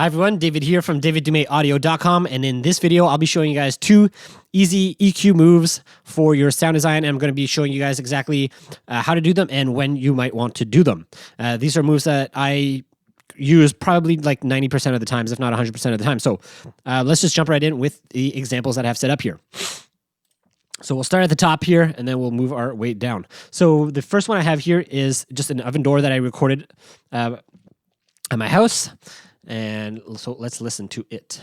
Hi everyone, David here from daviddumaiaudio.com, and in this video I'll be showing you guys two easy EQ moves for your sound design, and I'm going to be showing you guys exactly how to do them and when you might want to do them. These are moves that I use probably like 90% of the times, if not 100% of the time. So let's just jump right in with the examples that I have set up here. So we'll start at the top here, and then we'll move our way down. So the first one I have here is just an oven door that I recorded at my house. And so let's listen to it.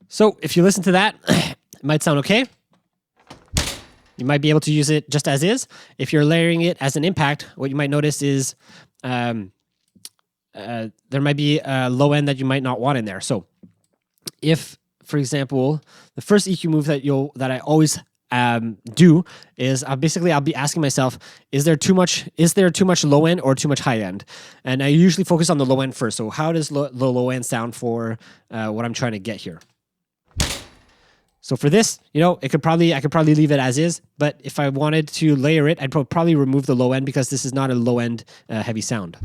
So if you listen to that, it might sound okay. You might be able to use it just as is. If you're layering it as an impact, what you might notice is there might be a low end that you might not want in there. So if, for example, the first EQ move that I always do is I'll be asking myself, is there too much low end or too much high end? And I usually focus on the low end first. So how does the low end sound for what I'm trying to get here? So for this, I could probably leave it as is, but if I wanted to layer it, I'd probably remove the low end because this is not a low end heavy sound.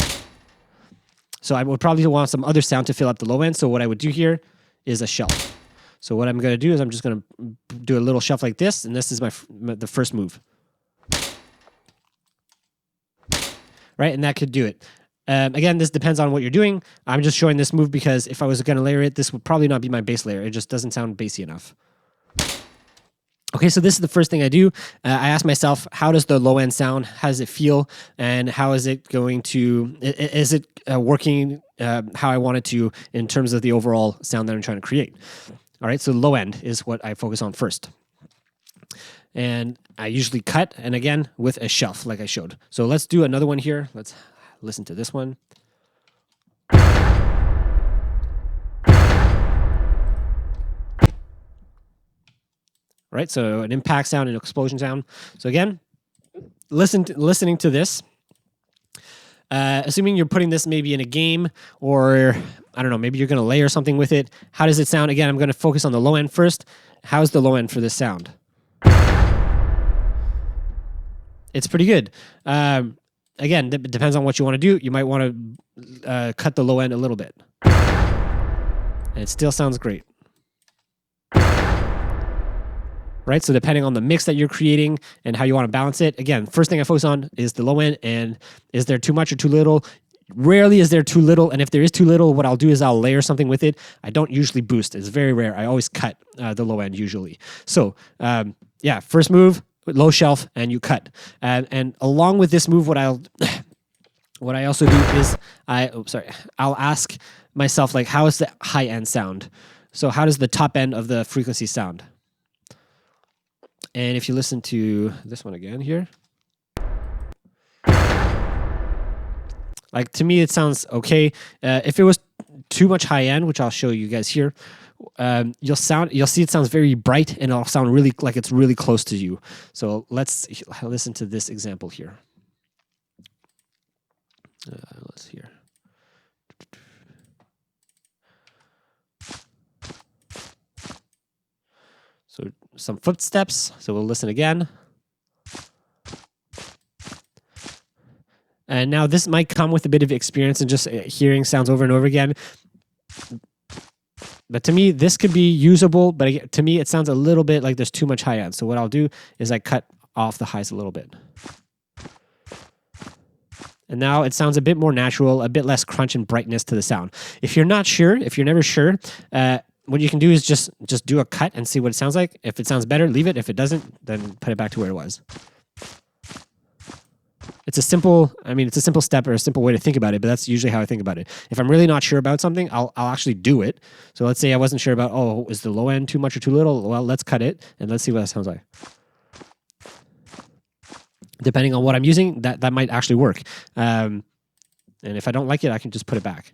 So I would probably want some other sound to fill up the low end. So what I would do here is a shelf. So what I'm going to do is I'm just going to do a little shelf like this, and this is the first move. Right, and that could do it. Again, this depends on what you're doing. I'm just showing this move because if I was going to layer it, this would probably not be my bass layer. It just doesn't sound bassy enough. Okay, so this is the first thing I do. I ask myself, how does the low end sound? How does it feel? And how is it going to, is it working how I want it to in terms of the overall sound that I'm trying to create? All right, so low end is what I focus on first. And I usually cut, and again, with a shelf like I showed. So let's do another one here. Let's listen to this one. All right, so an impact sound, an explosion sound. So again, listening to this, assuming you're putting this maybe in a game, or I don't know, maybe you're going to layer something with it. How does it sound? Again, I'm going to focus on the low end first. How's the low end for this sound? It's pretty good. Again, it depends on what you want to do. You might want to cut the low end a little bit. And it still sounds great. Right, so depending on the mix that you're creating and how you want to balance it, again, first thing I focus on is the low end, and is there too much or too little? Rarely is there too little, and if there is too little, what I'll do is I'll layer something with it. I don't usually boost. It's very rare. I always cut the low end usually. So yeah, first move, low shelf, and you cut. And along with this move, what I also do is I'll ask myself, like, how is the high end sound? So how does the top end of the frequency sound? And if you listen to this one again here, like, to me, it sounds okay. If it was too much high end, which I'll show you guys here, you'll see it sounds very bright, and it'll sound really like it's really close to you. So let's listen to this example here. Let's hear. So some footsteps. So we'll listen again. And now this might come with a bit of experience and just hearing sounds over and over again. But to me, this could be usable, but to me, it sounds a little bit like there's too much high end. So what I'll do is I cut off the highs a little bit. And now it sounds a bit more natural, a bit less crunch and brightness to the sound. If you're not sure, if you're never sure, what you can do is just do a cut and see what it sounds like. If it sounds better, leave it. If it doesn't, then put it back to where it was. It's a simple step or a simple way to think about it, but that's usually how I think about it. If I'm really not sure about something, I'll actually do it. So let's say I wasn't sure about, is the low end too much or too little? Well, let's cut it and let's see what that sounds like. Depending on what I'm using, that might actually work. And if I don't like it, I can just put it back.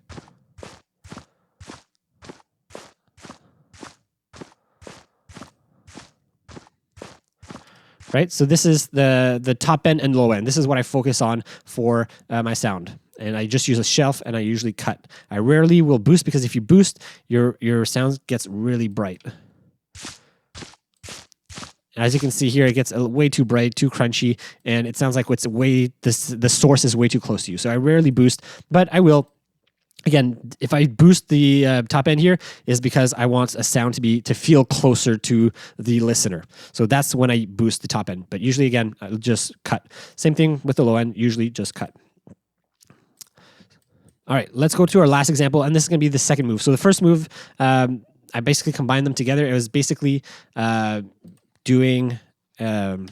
Right, so this is the top end and low end. This is what I focus on for my sound. And I just use a shelf, and I usually cut. I rarely will boost, because if you boost, your sound gets really bright. As you can see here, it gets way too bright, too crunchy, and it sounds like the source is way too close to you. So I rarely boost, but I will. Again, if I boost the top end here, is because I want a sound to feel closer to the listener. So that's when I boost the top end. But usually, again, I'll just cut. Same thing with the low end. Usually, just cut. All right, let's go to our last example, and this is going to be the second move. So the first move, I basically combined them together. It was basically doing a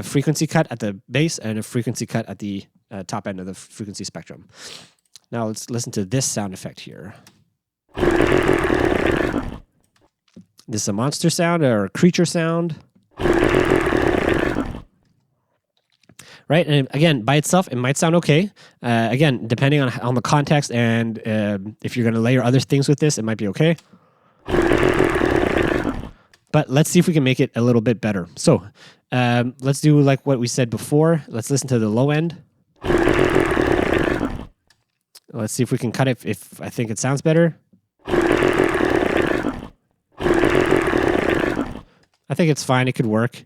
frequency cut at the base and a frequency cut at the top end of the frequency spectrum. Now let's listen to this sound effect here. This is a monster sound or a creature sound. Right, and again, by itself, it might sound okay. Again, depending on the context and if you're going to layer other things with this, it might be okay. But let's see if we can make it a little bit better. So let's do like what we said before. Let's listen to the low end. Let's see if we can cut it if I think it sounds better. I think it's fine. It could work.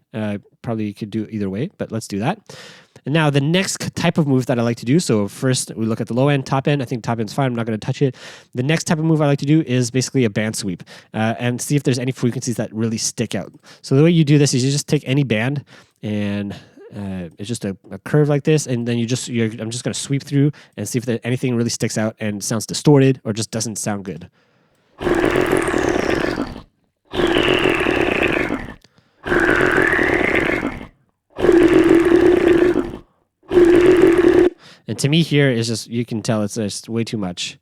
Probably could do either way, but let's do that. And now the next type of move that I like to do, so first we look at the low end, top end. I think top end's fine. I'm not going to touch it. The next type of move I like to do is basically a band sweep and see if there's any frequencies that really stick out. So the way you do this is you just take any band and it's just a curve like this, and then I'm just going to sweep through and see if anything really sticks out and sounds distorted or just doesn't sound good. And to me here is just, you can tell it's just way too much.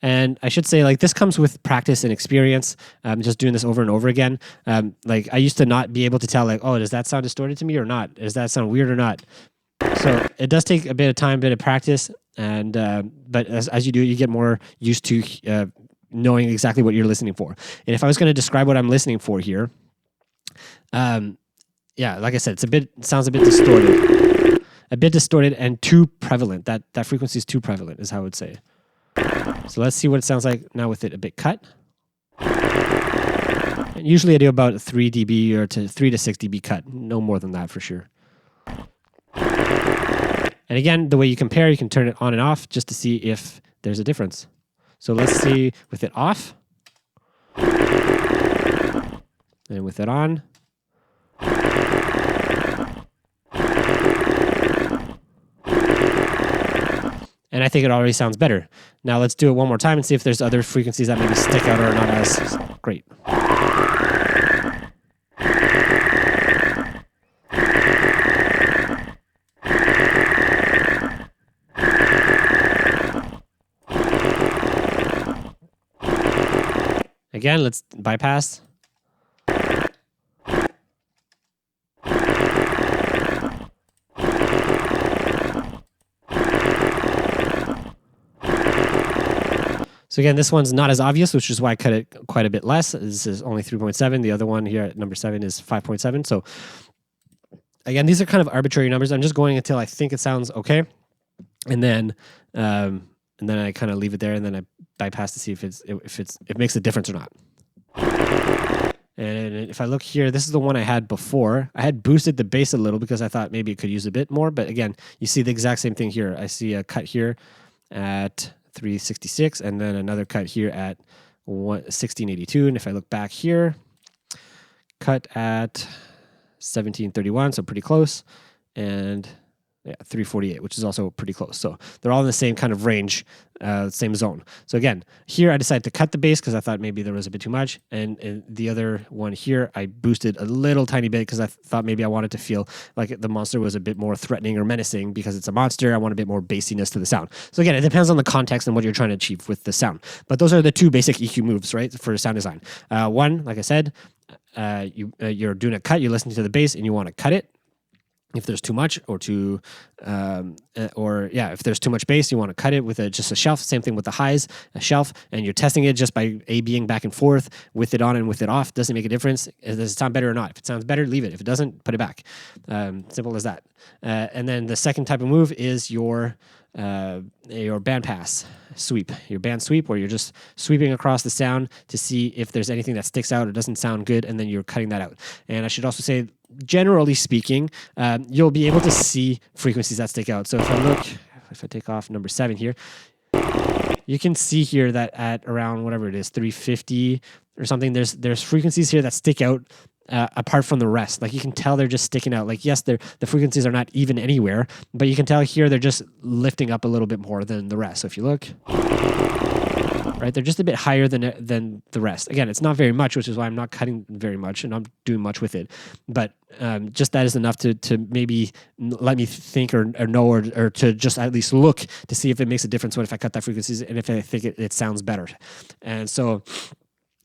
And I should say, like, this comes with practice and experience. Just doing this over and over again. Like, I used to not be able to tell, like, oh, does that sound distorted to me or not? Does that sound weird or not? So it does take a bit of time, a bit of practice. And but as you do, you get more used to knowing exactly what you're listening for. And if I was going to describe what I'm listening for here, yeah, like I said, it sounds a bit distorted. A bit distorted and too prevalent. That frequency is too prevalent, is how I would say. So let's see what it sounds like now with it a bit cut. And usually I do about 3 dB or 3 to 6 dB cut. No more than that for sure. And again, the way you compare, you can turn it on and off just to see if there's a difference. So let's see with it off. And with it on. And I think it already sounds better. Now let's do it one more time and see if there's other frequencies that maybe stick out or are not as great. Again, let's bypass. So again, this one's not as obvious, which is why I cut it quite a bit less. This is only 3.7. The other one here at number 7 is 5.7. So again, these are kind of arbitrary numbers. I'm just going until I think it sounds okay. And then I kind of leave it there, and then I bypass to see if it makes a difference or not. And if I look here, this is the one I had before. I had boosted the bass a little because I thought maybe it could use a bit more. But again, you see the exact same thing here. I see a cut here at 366, and then another cut here at 1682. And if I look back here, cut at 1731, so pretty close, and yeah, 348, which is also pretty close. So they're all in the same kind of range, same zone. So again, here I decided to cut the bass because I thought maybe there was a bit too much. And the other one here, I boosted a little tiny bit because I thought maybe I wanted to feel like the monster was a bit more threatening or menacing because it's a monster. I want a bit more bassiness to the sound. So again, it depends on the context and what you're trying to achieve with the sound. But those are the two basic EQ moves, right, for sound design. One, like I said, you're doing a cut, you're listening to the bass and you want to cut it. if there's too much or if there's too much bass, you want to cut it with just a shelf. Same thing with the highs, a shelf, and you're testing it just by A-Bing back and forth with it on and with it off. Doesn't make a difference. Does it sound better or not? If it sounds better, leave it. If it doesn't, put it back. Simple as that. And then the second type of move is your bandpass sweep, your band sweep, where you're just sweeping across the sound to see if there's anything that sticks out or doesn't sound good, and then you're cutting that out. And I should also say, generally speaking, you'll be able to see frequencies that stick out. So if I take off number 7 here, you can see here that at around whatever it is, 350 or something, there's frequencies here that stick out apart from the rest. Like you can tell they're just sticking out. Like, yes, the frequencies are not even anywhere, but you can tell here they're just lifting up a little bit more than the rest. So if you look, right, they're just a bit higher than the rest. Again, it's not very much, which is why I'm not cutting very much and I'm doing much with it. But just that is enough to maybe let me think or know or to just at least look to see if it makes a difference if I cut that frequencies and if I think it sounds better. And so,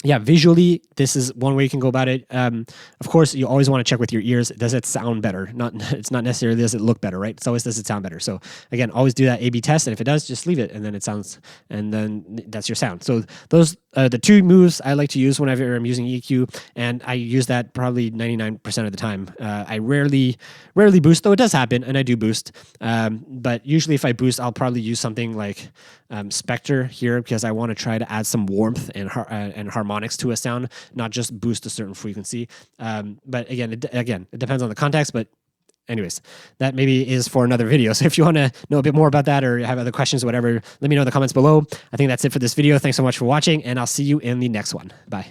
yeah, visually, this is one way you can go about it. Of course, you always want to check with your ears. Does it sound better? It's not necessarily does it look better, right? It's always does it sound better. So again, always do that A/B test, and if it does, just leave it, and then it sounds, and then that's your sound. So those are the two moves I like to use whenever I'm using EQ, and I use that probably 99% of the time. I rarely boost, though it does happen, and I do boost. But usually, if I boost, I'll probably use something like Spectre here because I want to try to add some warmth and harmonics to a sound, not just boost a certain frequency. But again, it depends on the context. But anyways, that maybe is for another video. So if you want to know a bit more about that or have other questions or whatever, let me know in the comments below. I think that's it for this video. Thanks so much for watching, and I'll see you in the next one. Bye.